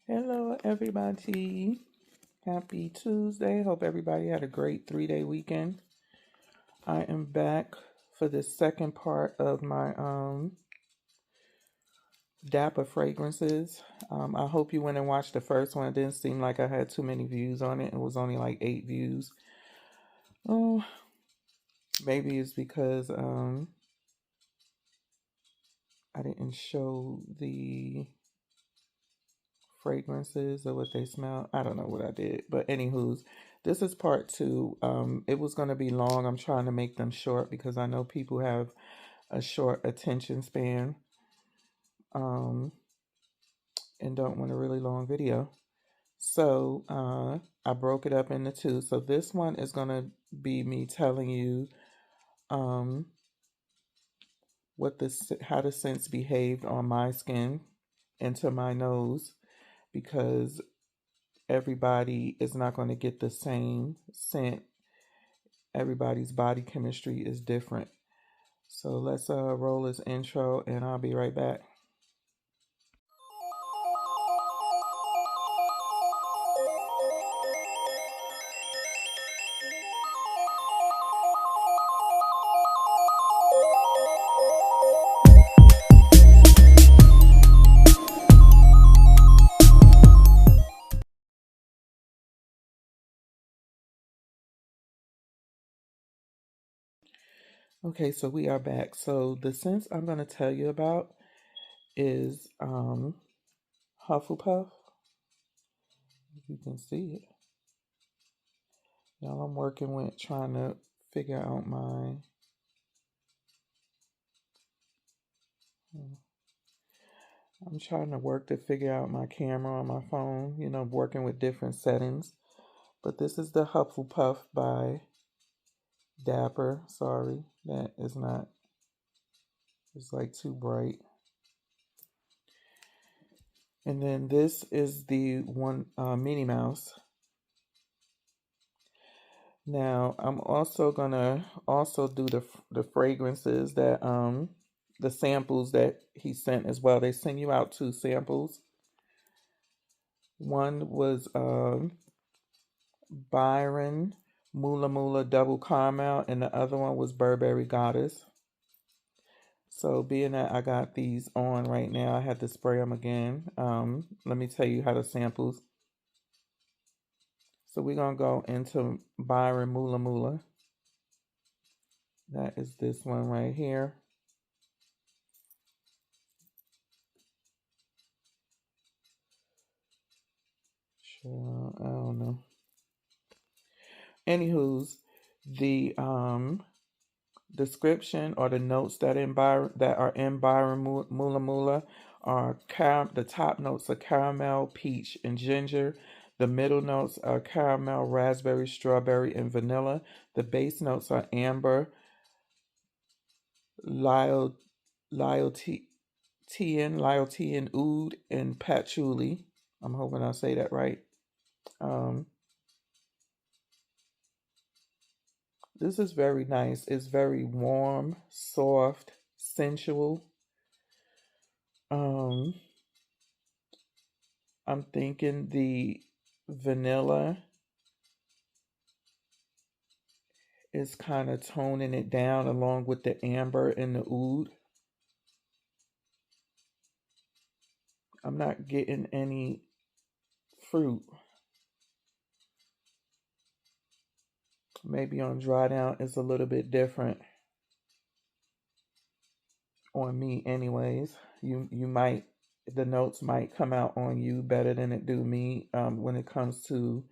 Hello, everybody. Happy Tuesday. Hope everybody had a great 3-day weekend. I am back for the second part of my Dapper fragrances. I hope you went and watched the first one. It didn't seem like I had too many views on it. It was only like 8 views. Oh, maybe it's because I didn't show the fragrances or what they smell. I don't know what I did, but anywho's, this is part two. It was going to be long. I'm trying to make them short because I know people have a short attention span, um, and don't want a really long video. So I broke it up into two. So this one is going to be me telling you um, how the scents behaved on my skin and to my nose, because everybody is not going to get the same scent. Everybody's body chemistry is different. So let's roll this intro and I'll be right back. Okay, so we are back. So the scents I'm going to tell you about is Hufflepuff. If you can see it. Y'all, I'm working with trying to figure out my... I'm trying to work to figure out my camera on my phone, working with different settings. But this is the Hufflepuff by Dapper. Sorry, that is not... It's like too bright. And then this is the one Minnie Mouse. Now I'm also gonna do the fragrances that the samples that he sent as well. They send you out 2 samples. One was Byron Mula Mula Double Caramel, and the other one was Burberry Goddess. So being that I got these on right now, I had to spray them again. Let me tell you how the samples. So we're going to go into Byron Mula Mula. That is this one right here. Sure, I don't know. Anywho's, the description or the notes that are in Byron Mula Mula are the top notes are caramel, peach, and ginger. The middle notes are caramel, raspberry, strawberry, and vanilla. The base notes are amber, lyletean, oud, and patchouli. I'm hoping I say that right. This is very nice. It's very warm, soft, sensual. I'm thinking the vanilla is kind of toning it down along with the amber and the oud. I'm not getting any fruit. Maybe on dry down it's a little bit different. On me anyways. You might, the notes might come out on you better than it do me when it comes to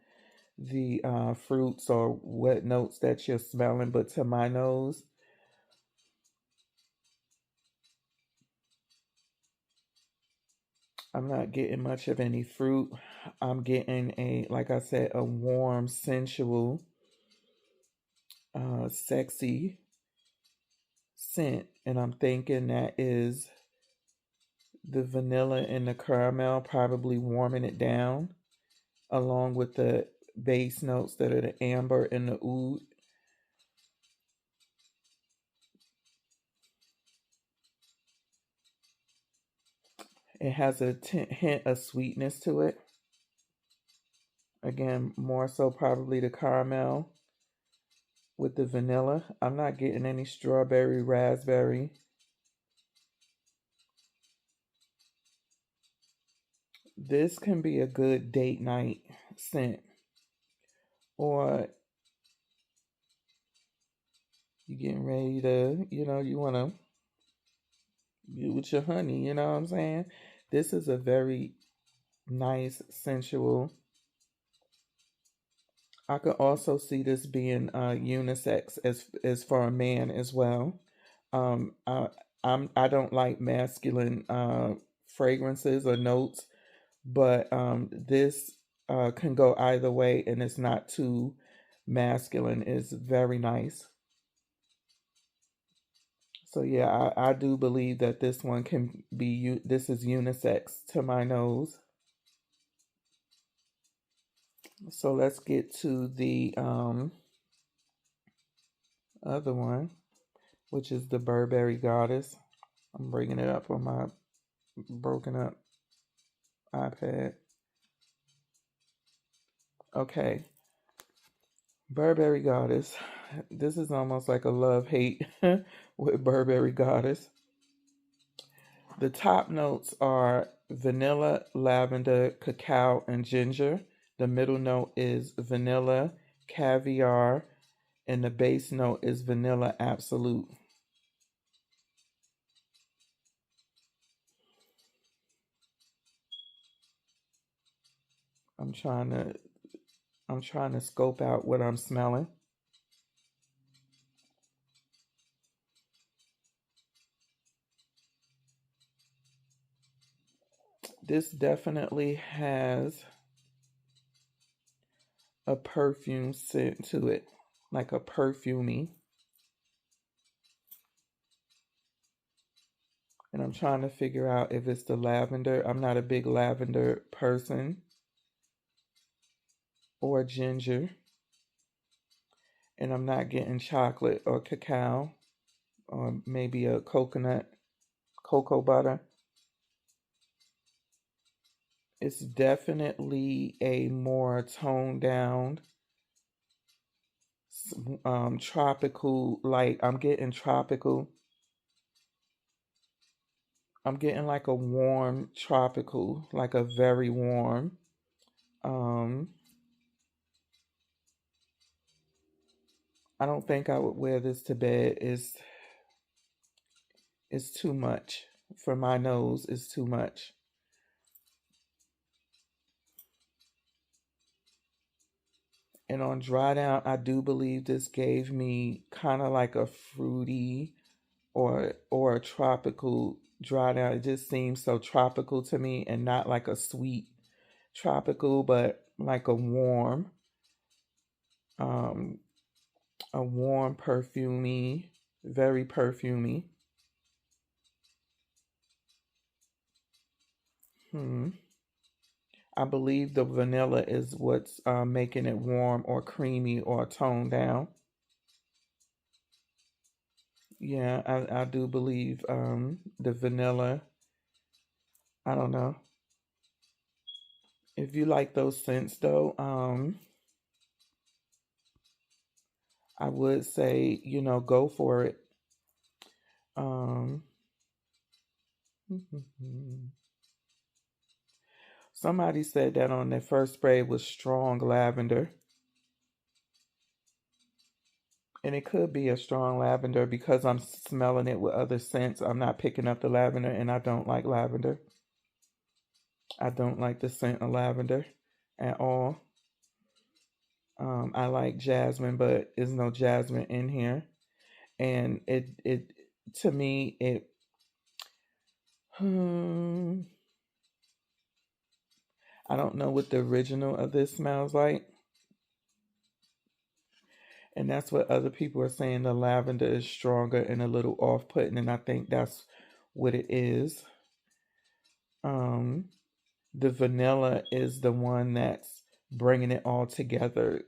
the fruits or what notes that you're smelling, but to my nose, I'm not getting much of any fruit. I'm getting like I said, a warm, sensual, sexy scent, and I'm thinking that is the vanilla and the caramel probably warming it down, along with the base notes that are the amber and the oud. It has a hint of sweetness to it. Again, more so probably the caramel with the vanilla. I'm not getting any strawberry, raspberry. This can be a good date night scent. Or you getting ready to, you want to get with your honey, you know what I'm saying? This is a very nice, sensual. I could also see this being unisex as for a man as well. Um, I I don't like masculine fragrances or notes, but this can go either way, and it's not too masculine. It's very nice. So yeah, I do believe that this one can be this is unisex to my nose. So let's get to the other one, which is the Burberry Goddess. I'm bringing it up on my broken up iPad. Okay, Burberry Goddess. This is almost like a love hate with Burberry Goddess. The top notes are vanilla, lavender, cacao, and ginger. The middle note is vanilla, caviar, and the base note is vanilla absolute. I'm trying to I'm trying to scope out what I'm smelling. This definitely has a perfume scent to it, like a perfumey. And I'm trying to figure out if it's the lavender. I'm not a big lavender person, or ginger. And I'm not getting chocolate or cacao or maybe a cocoa butter. It's definitely a more toned down, tropical, like I'm getting tropical. I'm getting like a warm tropical, like a very warm. Um, I don't think I would wear this to bed. It's too much for my nose. It's too much. And on dry down, I do believe this gave me kind of like a fruity or a tropical dry down. It just seems so tropical to me, and not like a sweet tropical, but like um a warm perfumey, very perfumey. Hmm. I believe the vanilla is what's making it warm or creamy or toned down. Yeah, I do believe the vanilla. I don't know. If you like those scents though, I would say, go for it. Um, somebody said that on their first spray was strong lavender. And it could be a strong lavender because I'm smelling it with other scents. I'm not picking up the lavender, and I don't like lavender. I don't like the scent of lavender at all. I like jasmine, but there's no jasmine in here. And it to me it hmm, I don't know what the original of this smells like. And that's what other people are saying. The lavender is stronger and a little off putting, and I think that's what it is. Um, the vanilla is the one that's bringing it all together,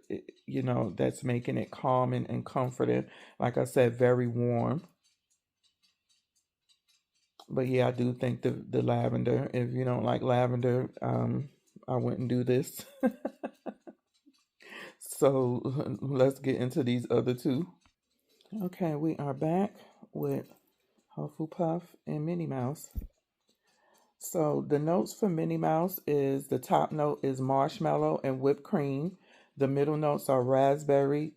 that's making it calm and comforting. Like I said, very warm. But yeah, I do think the lavender, if you don't like lavender, I wouldn't do this. So let's get into these other two. Okay, we are back with Hufflepuff and Minnie Mouse. So the notes for Minnie Mouse is the top note is marshmallow and whipped cream. The middle notes are raspberry,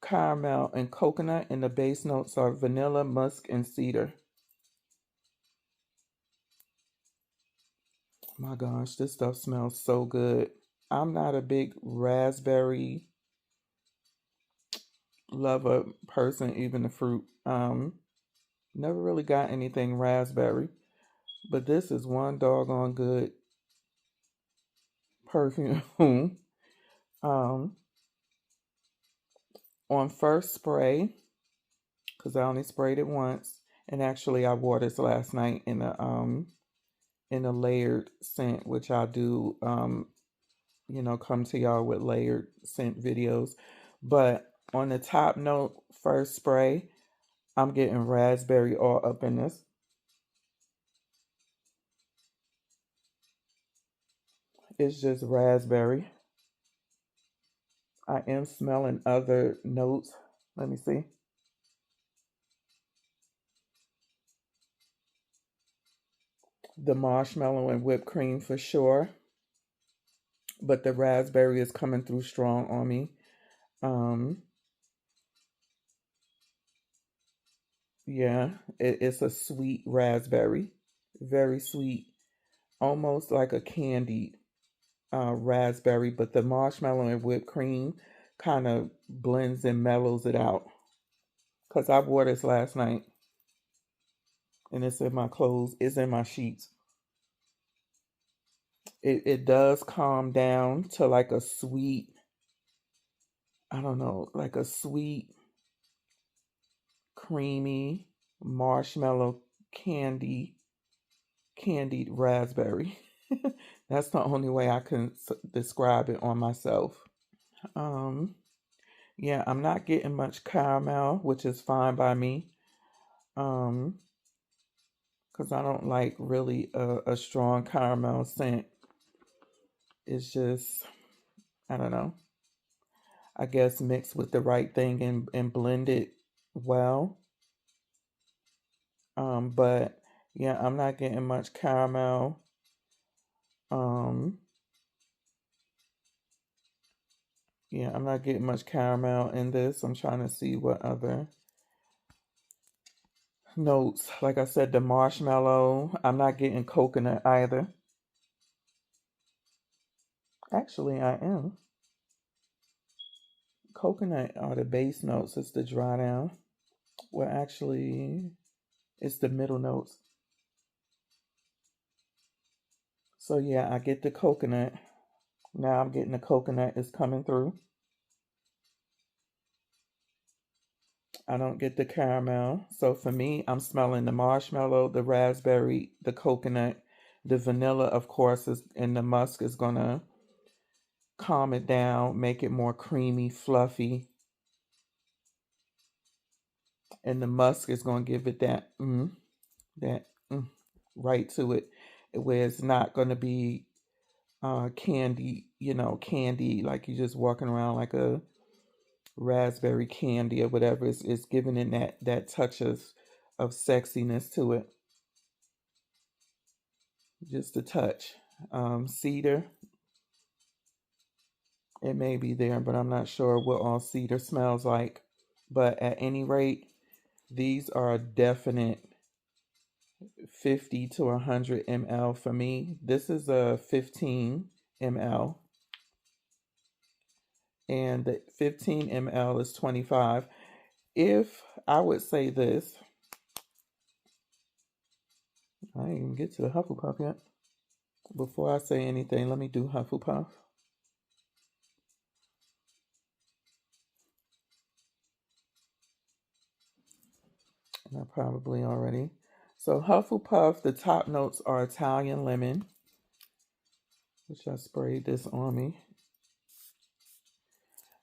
caramel, and coconut, and the base notes are vanilla, musk, and cedar. My gosh, this stuff smells so good. I'm not a big raspberry lover person, even the fruit. Never really got anything raspberry, but this is one doggone good perfume. um, on first spray, because I only sprayed it once, and actually I wore this last night in a layered scent, which I do come to y'all with layered scent videos. But on the top note, first spray, I'm getting raspberry all up in this. It's just raspberry. I am smelling other notes. Let me see. The marshmallow and whipped cream for sure. But the raspberry is coming through strong on me. Um, yeah, it's a sweet raspberry. Very sweet. Almost like a candied raspberry, but the marshmallow and whipped cream kind of blends and mellows it out. Because I wore this last night and it's in my clothes, it's in my sheets. It does calm down to like a sweet, I don't know, like a sweet, creamy marshmallow candied raspberry. That's the only way I can describe it on myself. Um, yeah, I'm not getting much caramel, which is fine by me. Um, because I don't like really a strong caramel scent. It's just, I don't know. I guess mixed with the right thing and blend it well. But yeah, I'm not getting much caramel. Um, yeah, I'm not getting much caramel in this. I'm trying to see what other notes. Like I said, the marshmallow. I'm not getting coconut either. Actually, I am. Coconut are the base notes. It's the dry down. Well, actually, it's the middle notes. So yeah, I get the coconut. Now I'm getting the coconut is coming through. I don't get the caramel. So for me, I'm smelling the marshmallow, the raspberry, the coconut, the vanilla, of course, is and the musk is gonna calm it down, make it more creamy, fluffy, and the musk is gonna give it that right to it, where it's not gonna be candy, candy like you just walking around like a raspberry candy or whatever. It's giving it that touch of sexiness to it, just a touch. Cedar, it may be there, but I'm not sure what all cedar smells like. But at any rate, these are a definite 50 to 100 ml for me. This is a 15 ml, and the 15 ml is 25. If I would say this, I didn't even get to the Hufflepuff yet. Before I say anything, let me do Hufflepuff. And I probably already. So Hufflepuff, the top notes are Italian lemon, which I sprayed this on me.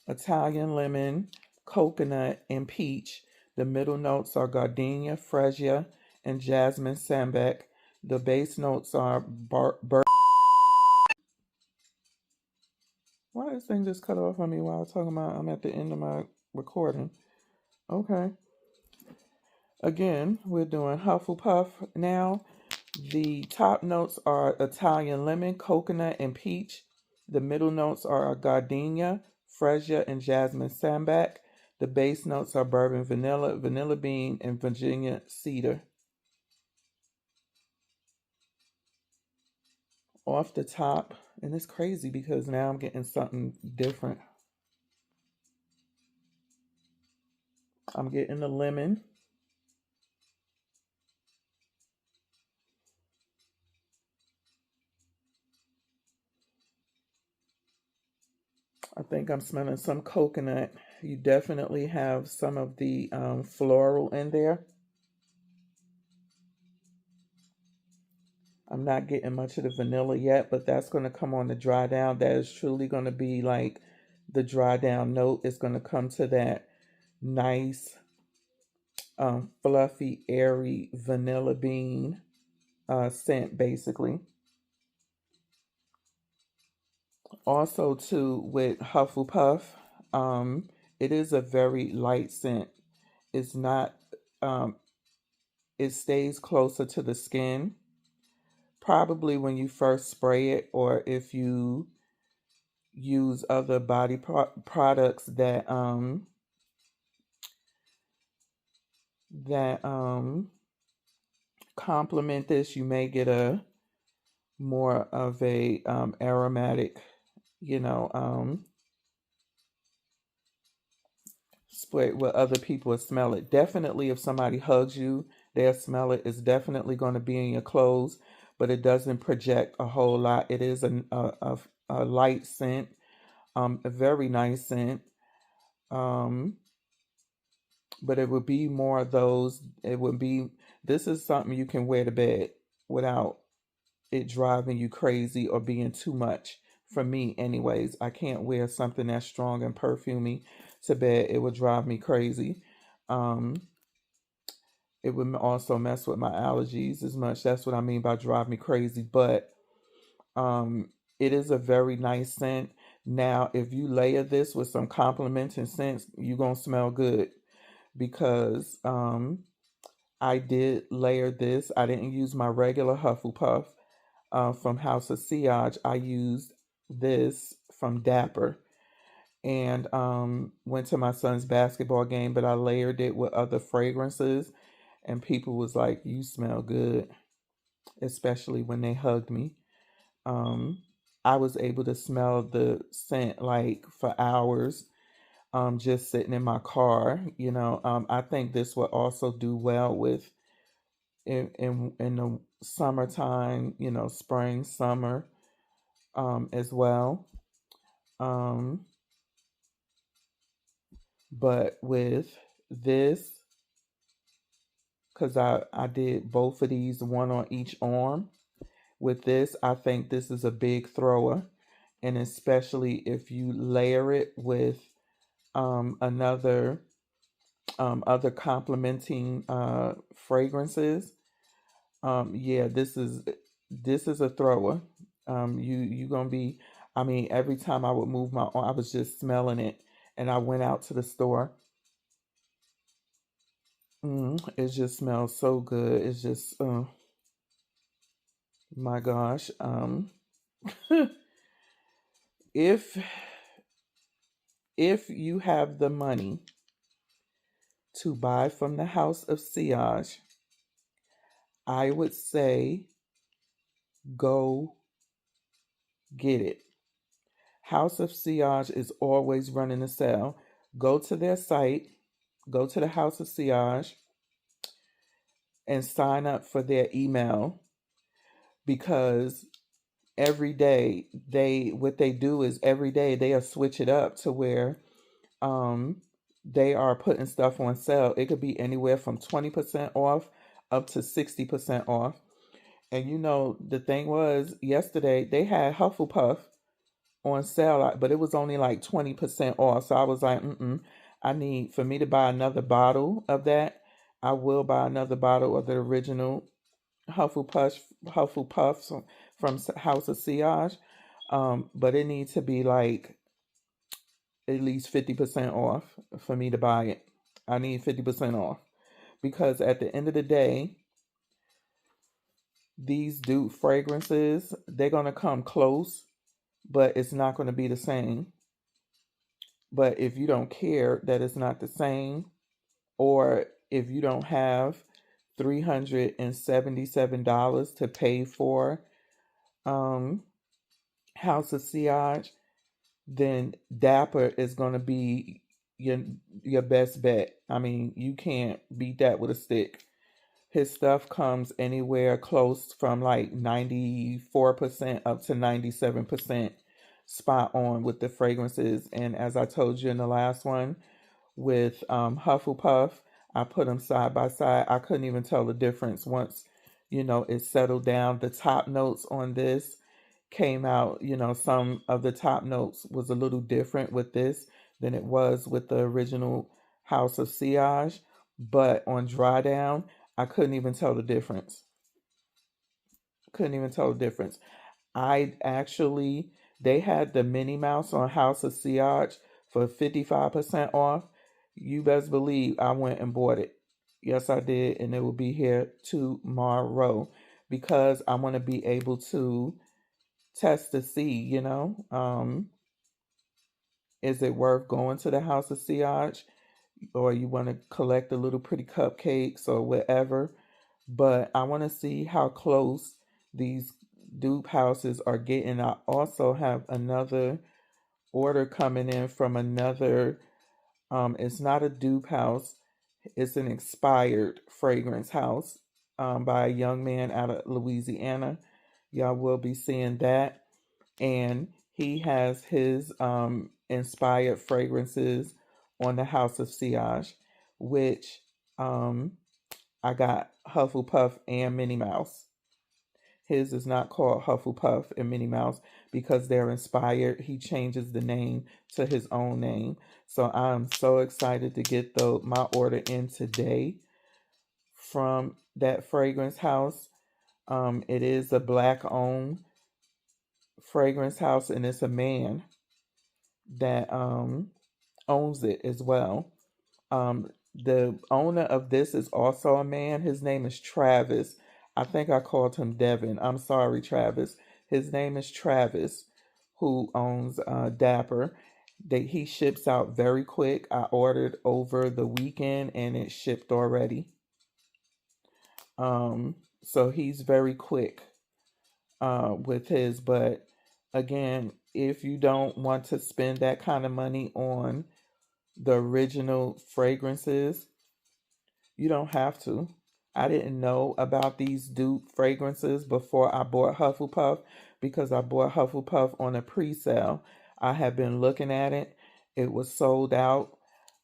Italian lemon, coconut, and peach. The middle notes are gardenia, fresia, and jasmine sambec. The base notes are why this thing just cut off on me while I was talking about I'm at the end of my recording. Okay. Again, we're doing Hufflepuff now. The top notes are Italian lemon, coconut, and peach. The middle notes are gardenia, freesia, and jasmine sambac. The base notes are bourbon vanilla, vanilla bean, and Virginia cedar. Off the top, and it's crazy because now I'm getting something different. I'm getting the lemon. I think I'm smelling some coconut. You definitely have some of the floral in there. I'm not getting much of the vanilla yet, but that's going to come on the dry down. That is truly going to be like the dry down note. It's going to come to that nice, fluffy, airy vanilla bean scent, basically. Also, too, with Hufflepuff, it is a very light scent. It's not, um, it stays closer to the skin. Probably when you first spray it, or if you use other body products that complement this, you may get a more of a aromatic, you know, spray where other people will smell it. Definitely, if somebody hugs you, they'll smell it. It's definitely going to be in your clothes, but it doesn't project a whole lot. It is a light scent, a very nice scent. Um, but it would be more of those. It would be, this is something you can wear to bed without it driving you crazy or being too much. For me, anyways, I can't wear something that's strong and perfumey to bed. It would drive me crazy. Um, it would also mess with my allergies as much. That's what I mean by drive me crazy. But it is a very nice scent. Now, if you layer this with some complementing scents, you're gonna smell good because I did layer this. I didn't use my regular Hufflepuff from House of Siage. I used this from Dapper and went to my son's basketball game, but I layered it with other fragrances, and people was like, "You smell good," especially when they hugged me. Um, I was able to smell the scent like for hours, just sitting in my car. I think this would also do well with in the summertime. Spring, summer, as well. Um, but with this, because I did both of these, one on each arm. With this, I think this is a big thrower, and especially if you layer it with another other complementing fragrances. Yeah, this is a thrower. You gonna be. I mean, every time I would move my arm, I was just smelling it, and I went out to the store. It just smells so good. It's just, my gosh. If if you have the money to buy from the House of Siage, I would say go get it. House of Siage is always running a sale. Go to their site, go to the House of Siage, and sign up for their email because every day what they do is every day they'll switch it up to where um they are putting stuff on sale. It could be anywhere from 20% off up to 60% off. And the thing was, yesterday they had Hufflepuff on sale, but it was only like 20% off. So I was like, I need for me to buy another bottle of that. I will buy another bottle of the original Hufflepuffs from House of Siage. But it needs to be like at least 50% off for me to buy it. I need 50% off because at the end of the day, these dupe fragrances, they're going to come close, but it's not going to be the same. But if you don't care that it's not the same, or if you don't have $377 to pay for um, House of Sillage, then Dapper is going to be your your best bet. I mean, you can't beat that with a stick. His stuff comes anywhere close from like 94% up to 97% spot on with the fragrances. And as I told you in the last one with Hufflepuff, I put them side by side. I couldn't even tell the difference once, it settled down. The top notes on this came out, some of the top notes was a little different with this than it was with the original House of Sillage. But on dry down, I couldn't even tell the difference. Couldn't even tell the difference. I actually, they had the Minnie Mouse on House of Sillage for 55% off. You best believe I went and bought it. Yes, I did. And it will be here tomorrow because I want to be able to test to see, is it worth going to the House of Sillage, or you want to collect the little pretty cupcakes or whatever. But I want to see how close these dupe houses are getting. I also have another order coming in from another, it's not a dupe house, it's an expired fragrance house by a young man out of Louisiana. Y'all will be seeing that. And he has his inspired fragrances on the House of Sillage, which I got Hufflepuff and Minnie Mouse. His is not called Hufflepuff and Minnie Mouse because they're inspired. He changes the name to his own name. So I'm so excited to get my order in today from that fragrance house. It is a black owned fragrance house, and it's a man that owns it as well. The owner of this is also a man. His name is Travis. I think I called him Devin. I'm sorry, Travis. His name is Travis, who owns Dapper. He ships out very quick. I ordered over the weekend and it shipped already. So he's very quick with his. But again, if you don't want to spend that kind of money on the original fragrances, you don't have to. I didn't know about these dupe fragrances before I bought Hufflepuff because I bought Hufflepuff on a pre-sale. I had been looking at it. It was sold out.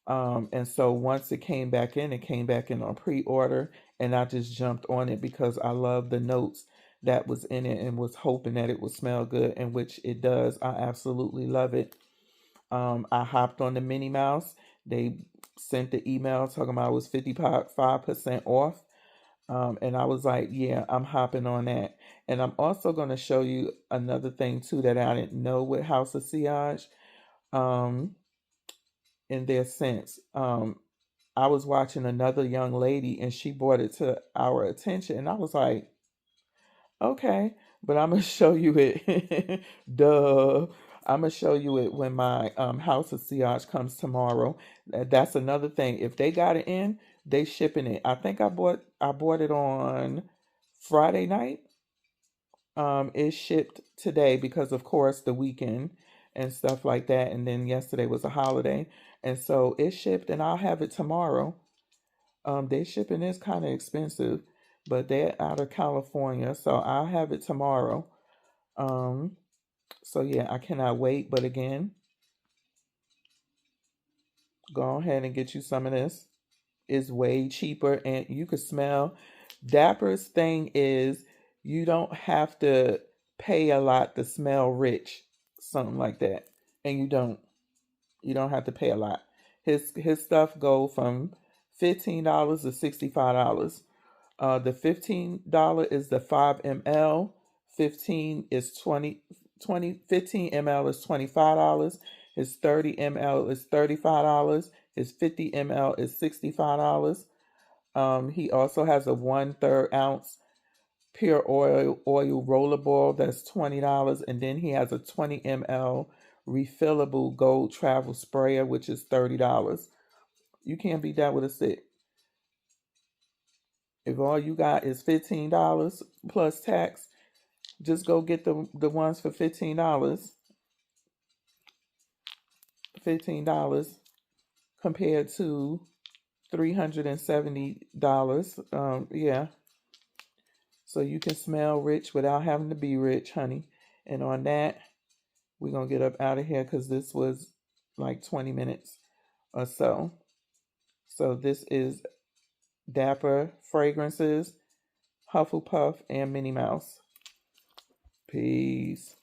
And so once it came back in on pre-order, and I just jumped on it because I love the notes that was in it and was hoping that it would smell good, and which it does. I absolutely love it. I hopped on the Minnie Mouse. They sent the email talking about it was 55% off. And I was like, yeah, I'm hopping on that. And I'm also going to show you another thing too that I didn't know with House of Sillage in their scents. I was watching another young lady and she brought it to our attention. And I was like, okay, but I'm gonna show you it. Duh. I'm gonna show you it when my House of Sillage comes tomorrow. That's another thing. If they got it in, they shipping it. I think I bought it on Friday night. It shipped today because of course the weekend and stuff like that. And then yesterday was a holiday, and so it shipped, and I'll have it tomorrow. Their shipping is kind of expensive, but they're out of California, so I'll have it tomorrow. Um, so yeah, I cannot wait. But again, go ahead and get you some of this. It's way cheaper, and you could smell. Dapper's thing is you don't have to pay a lot to smell rich, something like that, and you don't. You don't have to pay a lot. His stuff go from $15 to $65. The $15 is the 5 ml. 15 is 20 20 15 ml is $25, His 30 ml is $35. His 50 ml is $65. He also has a 1/3 ounce pure oil rollerball that's $20, and then he has a 20 ml refillable gold travel sprayer, which is $30. You can't beat that with a stick. If all you got is $15 plus tax, just go get the ones for $15. $15 compared to $370. Yeah. So you can smell rich without having to be rich, honey. And on that, we're going to get up out of here because this was like 20 minutes or so. So this is Dapper Fragrances, Hufflepuff, and Minnie Mouse. Peace.